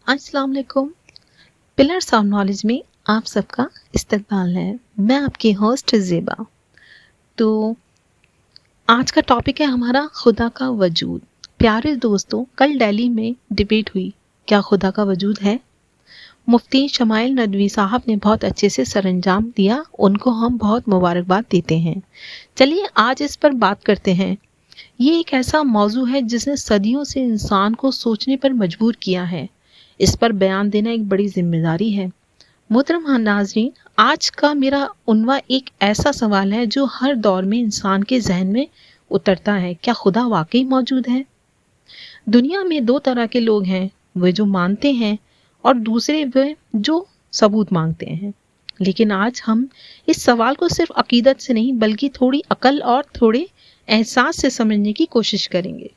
अस्सलाम वालेकुम। Pillars of knowledge में आप सबका इस्तकबाल है। मैं आपकी होस्ट ज़ेबा। तो आज का टॉपिक है हमारा खुदा का वजूद। प्यारे दोस्तों, कल दिल्ली में डिबेट हुई, क्या खुदा का वजूद है? मुफ्ती शमाइल नदवी साहब ने बहुत अच्छे से सरअंजाम दिया, उनको हम बहुत मुबारकबाद देते हैं। चलिए आज इस पर बात करते हैं। ये एक ऐसा मौजू है जिसने सदियों से इंसान को सोचने पर मजबूर किया है। इस पर बयान देना एक बड़ी जिम्मेदारी है। मोहतरम नाज़रीन, आज का मेरा उन्वा एक ऐसा सवाल है जो हर दौर में इंसान के जहन में उतरता है। क्या खुदा वाकई मौजूद है? दुनिया में दो तरह के लोग हैं, वे जो मानते हैं और दूसरे वे जो सबूत मांगते हैं। लेकिन आज हम इस सवाल को सिर्फ अकीदत से नहीं बल्कि थोड़ी अकल और थोड़े एहसास से समझने की कोशिश करेंगे।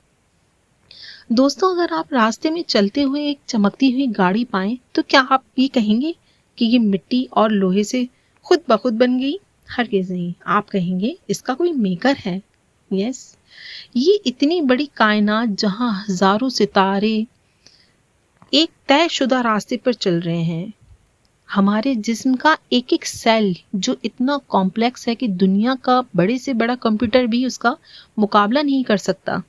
दोस्तों, अगर आप रास्ते में चलते हुए एक चमकती हुई गाड़ी पाएं तो क्या आप ये कहेंगे कि ये मिट्टी और लोहे से खुद ब खुद बन गई? हरगिज़ नहीं। आप कहेंगे इसका कोई मेकर है। यस, ये इतनी बड़ी कायनात जहां हजारों सितारे एक तयशुदा रास्ते पर चल रहे हैं, हमारे जिस्म का एक एक सेल जो इतना कॉम्प्लेक्स है कि दुनिया का बड़े से बड़ा कंप्यूटर भी उसका मुकाबला नहीं कर सकता,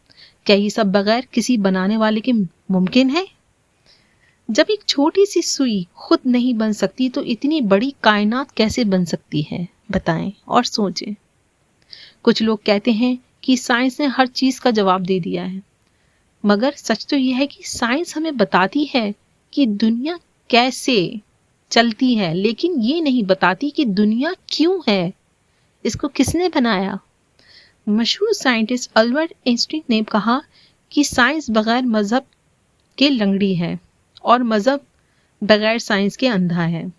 क्या ये सब बगैर किसी बनाने वाले के मुमकिन है? जब एक छोटी सी सुई खुद नहीं बन सकती तो इतनी बड़ी कायनात कैसे बन सकती है? बताएं और सोचें। कुछ लोग कहते हैं कि साइंस ने हर चीज का जवाब दे दिया है, मगर सच तो यह है कि साइंस हमें बताती है कि दुनिया कैसे चलती है, लेकिन ये नहीं बताती कि दुनिया क्यों है, इसको किसने बनाया। मशहूर साइंटिस्ट अल्बर्ट आइंस्टीन ने कहा कि साइंस बगैर मजहब के लंगड़ी है और मजहब बगैर साइंस के अंधा है।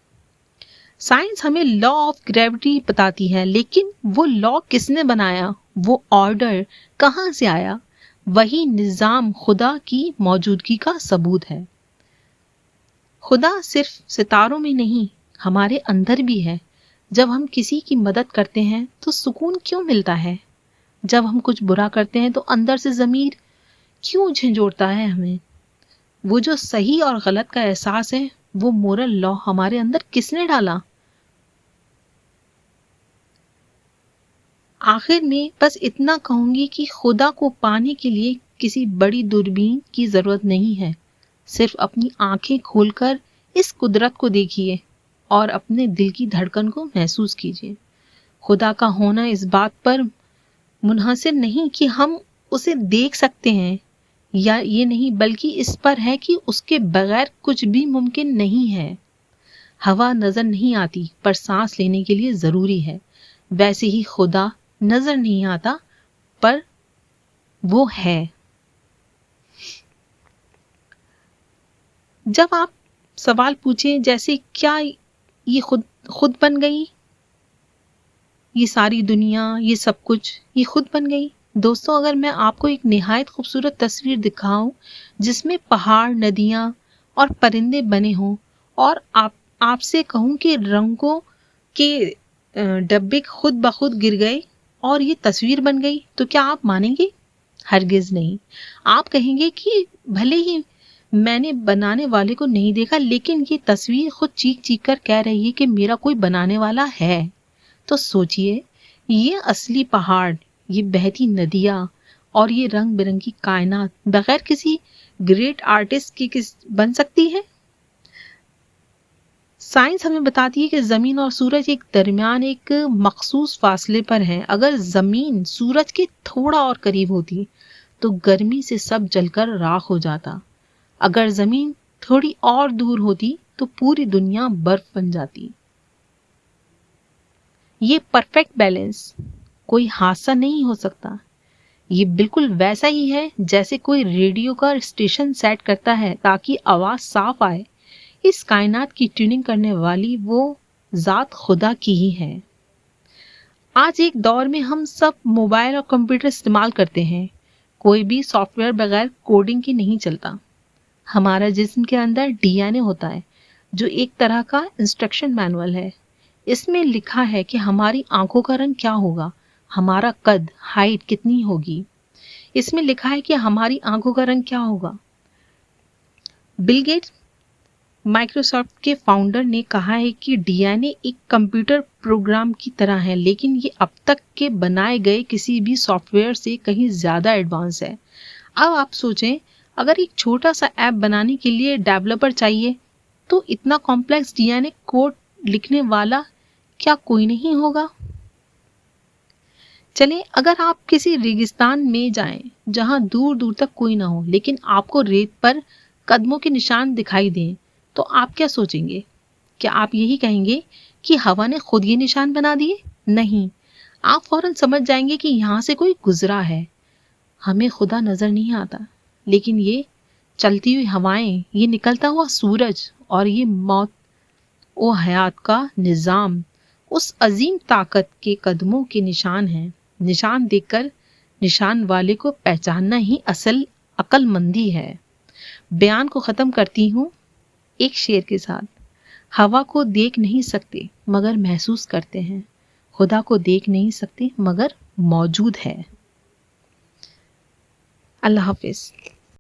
साइंस हमें लॉ ऑफ ग्रेविटी बताती है, लेकिन वो लॉ किसने बनाया, वो ऑर्डर कहाँ से आया? वही निजाम खुदा की मौजूदगी का सबूत है। खुदा सिर्फ सितारों में नहीं, हमारे अंदर भी है। जब हम किसी की मदद करते हैं तो सुकून क्यों मिलता है? जब हम कुछ बुरा करते हैं तो अंदर से ज़मीर क्यों झंझोड़ता है हमें? वो जो सही और गलत का एहसास है, वो मोरल लॉ हमारे अंदर किसने डाला? आखिर में बस इतना कहूंगी कि खुदा को पाने के लिए किसी बड़ी दूरबीन की जरूरत नहीं है। सिर्फ अपनी आंखें खोलकर इस कुदरत को देखिए और अपने दिल की धड़कन को महसूस कीजिए। खुदा का होना इस बात पर मुनहसर नहीं कि हम उसे देख सकते हैं या ये नहीं, बल्कि इस पर है कि उसके बगैर कुछ भी मुमकिन नहीं है। हवा नजर नहीं आती पर सांस लेने के लिए जरूरी है। वैसे ही खुदा नजर नहीं आता पर वो है। जब आप सवाल पूछें जैसे क्या ये खुद बन गई, ये सारी दुनिया, ये सब कुछ ये खुद बन गई? दोस्तों, अगर मैं आपको एक निहायत खूबसूरत तस्वीर दिखाऊं जिसमें पहाड़, नदियां और परिंदे बने हों और आपसे कहूं कि रंगों के डब्बे खुद ब खुद गिर गए और ये तस्वीर बन गई, तो क्या आप मानेंगे? हरगिज नहीं। आप कहेंगे कि भले ही मैंने बनाने वाले को नहीं देखा, लेकिन ये तस्वीर खुद चीख चीख कर कह रही है कि मेरा कोई बनाने वाला है। तो सोचिए, ये असली पहाड़, ये बहती नदियाँ और ये रंग बिरंगी कायनात बगैर किसी ग्रेट आर्टिस्ट की किस बन सकती है? साइंस हमें बताती है कि जमीन और सूरज एक दरमियान एक मखसूस फासले पर हैं। अगर जमीन सूरज के थोड़ा और करीब होती तो गर्मी से सब जलकर राख हो जाता। अगर जमीन थोड़ी और दूर होती तो पूरी दुनिया बर्फ बन जाती। ये परफेक्ट बैलेंस कोई हादसा नहीं हो सकता। ये बिल्कुल वैसा ही है जैसे कोई रेडियो का स्टेशन सेट करता है ताकि आवाज साफ आए। इस कायनात की ट्यूनिंग करने वाली वो जात खुदा की ही है। आज एक दौर में हम सब मोबाइल और कंप्यूटर इस्तेमाल करते हैं। कोई भी सॉफ्टवेयर बगैर कोडिंग के नहीं चलता। हमारा जिस्म के अंदर डीएनए होता है जो एक तरह का इंस्ट्रक्शन मैनुअल है। इसमें लिखा है कि हमारी आंखों का रंग क्या होगा, हमारा कद, हाइट कितनी होगी। इसमें लिखा है कि हमारी आंखों का रंग क्या होगा। बिल गेट्स माइक्रोसॉफ्ट के फाउंडर ने कहा है कि डीएनए एक कंप्यूटर प्रोग्राम की तरह है, लेकिन ये अब तक के बनाए गए किसी भी सॉफ्टवेयर से कहीं ज़्यादा एडवांस है। अब आप सोचें, अगर एक छोटा सा ऐप बनाने के लिए डेवलपर चाहिए, तो इतना कॉम्प्लेक्स डीएनए कोड लिखने वाला क्या कोई नहीं होगा? चलें, अगर आप किसी रेगिस्तान में जाएं जहां दूर दूर तक कोई ना हो, लेकिन आपको रेत पर कदमों के निशान दिखाई दें, तो आप क्या सोचेंगे? क्या आप यही कहेंगे कि हवा ने खुद ये निशान बना दिए? नहीं, आप फौरन समझ जाएंगे कि यहाँ से कोई गुजरा है। हमें खुदा नजर नहीं आता, लेकिन ये चलती हुई हवाएं, ये निकलता हुआ सूरज और ये मौत ओ हयात का निज़ाम उस अजीम ताकत के कदमों के निशान हैं। निशान देखकर निशान वाले को पहचानना ही असल अक्लमंदी है। बयान को ख़त्म करती हूँ एक शेर के साथ। हवा को देख नहीं सकते मगर महसूस करते हैं, खुदा को देख नहीं सकते मगर मौजूद है। अल्लाह हाफिज़।